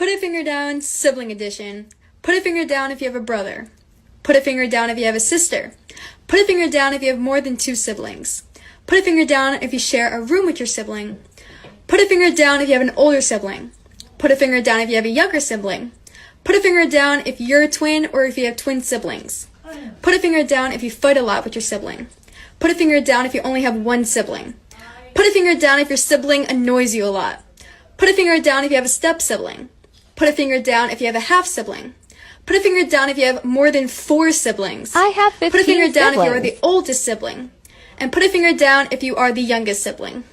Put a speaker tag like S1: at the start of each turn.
S1: Put a finger down, sibling edition. Put a finger down if you have a brother. Put a finger down if you have a sister. Put a finger down if you have more than 2 siblings. Put a finger down if you share a room with your sibling. Put a finger down if you have an older sibling. Put a finger down if you have a younger sibling. Put a finger down if you're a twin or if you have twin siblings. Put a finger down if you fight a lot with your sibling. Put a finger down if you only have 1 sibling. Put a finger down if your sibling annoys you a lot. Put a finger down if you have a step sibling. Put a finger down if you have a half sibling. Put a finger down if you have more than 4 siblings.
S2: I have 15
S1: Put a finger down
S2: siblings.
S1: if you are the oldest sibling. And put a finger down if you are the youngest sibling.